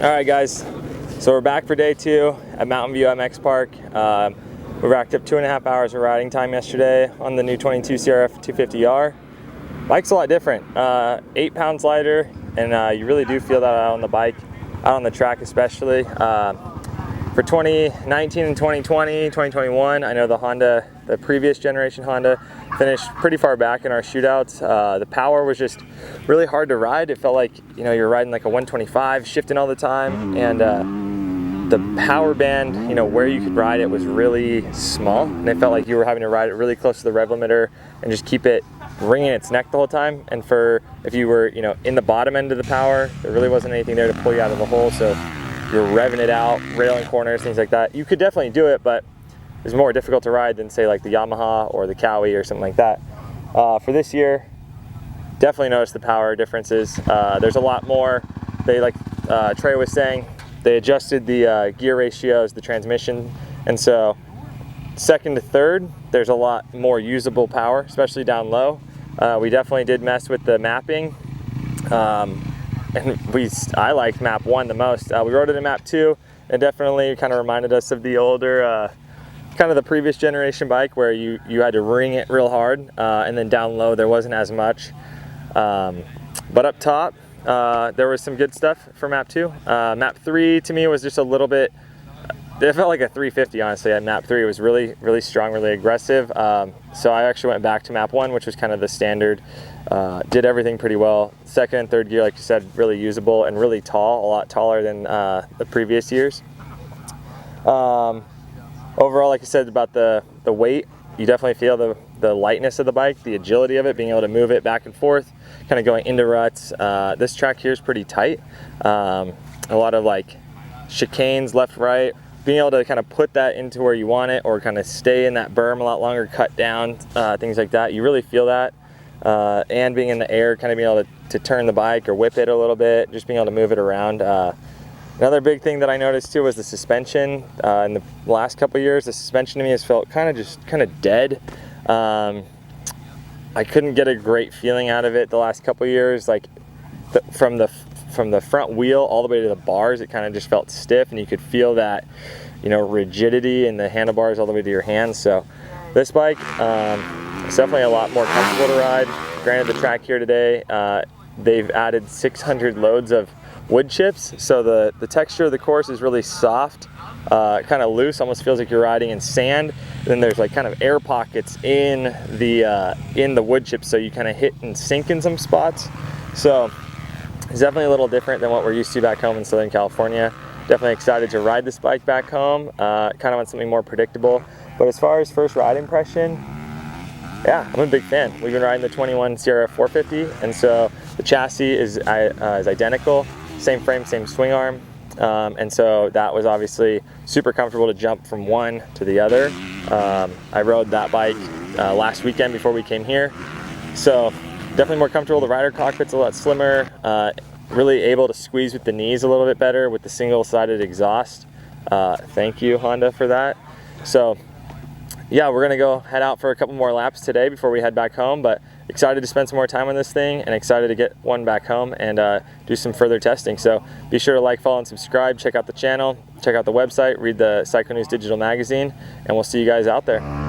Alright guys, so we're back for day 2 at Mountain View MX Park. We racked up 2.5 hours of riding time yesterday on the new 22 CRF250R. Bike's a lot different, 8 pounds lighter, and you really do feel that out on the bike, out on the track especially. For 2019 and 2020, 2021, I know the previous generation Honda finished pretty far back in our shootouts. The power was just really hard to ride. It felt like, you know, you're riding like a 125, shifting all the time, and the power band, you know, where you could ride it was really small, and it felt like you were having to ride it really close to the rev limiter and just keep it wringing its neck the whole time. And for if you were, you know, in the bottom end of the power, there really wasn't anything there to pull you out of the hole, so you're revving it out, railing corners, things like that. You could definitely do it, but it's more difficult to ride than say like the Yamaha or the Cowie or something like that. For this year, definitely noticed the power differences. There's a lot more. They, like Trey was saying, they adjusted the gear ratios, the transmission, and so second to third, there's a lot more usable power, especially down low. We definitely did mess with the mapping. And I liked map 1 the most. We rode it in map 2, and definitely kind of reminded us of the older, kind of the previous generation bike where you had to ring it real hard, and then down low there wasn't as much. But up top, there was some good stuff for map 2. Map 3 to me was just a little bit, it felt like a 350 honestly at map 3. It was really, really strong, really aggressive. So I actually went back to map 1, which was kind of the standard. Did everything pretty well. Second and third gear, like you said, really usable and really tall, a lot taller than the previous years. Overall, like I said about the weight, you definitely feel the lightness of the bike, the agility of it, being able to move it back and forth, kind of going into ruts. This track here is pretty tight. A lot of like chicanes left, right, being able to kind of put that into where you want it or kind of stay in that berm a lot longer, cut down, things like that. You really feel that. And being in the air, kind of being able to turn the bike or whip it a little bit, just being able to move it around. Another big thing that I noticed too was the suspension. In the last couple of years, the suspension to me has felt kind of dead. I couldn't get a great feeling out of it the last couple of years. Like from the front wheel all the way to the bars, it kind of just felt stiff, and you could feel that, you know, rigidity in the handlebars all the way to your hands. So this bike, it's definitely a lot more comfortable to ride. Granted, the track here today, they've added 600 loads of wood chips, so the texture of the course is really soft, kind of loose, almost feels like you're riding in sand. Then there's like kind of air pockets in the wood chips, so you kind of hit and sink in some spots. So it's definitely a little different than what we're used to back home in Southern California. Definitely excited to ride this bike back home. Kind of want something more predictable. But as far as first ride impression, yeah, I'm a big fan. We've been riding the 21 CRF450, and so the chassis is identical, same frame, same swing arm, and so that was obviously super comfortable to jump from one to the other. I rode that bike last weekend before we came here, so definitely more comfortable. The rider cockpit's a lot slimmer, really able to squeeze with the knees a little bit better with the single-sided exhaust. Thank you, Honda, for that. So yeah, we're gonna go head out for a couple more laps today before we head back home, but excited to spend some more time on this thing and excited to get one back home and do some further testing. So be sure to like, follow, and subscribe. Check out the channel, check out the website, read the Cycle News Digital Magazine, and we'll see you guys out there.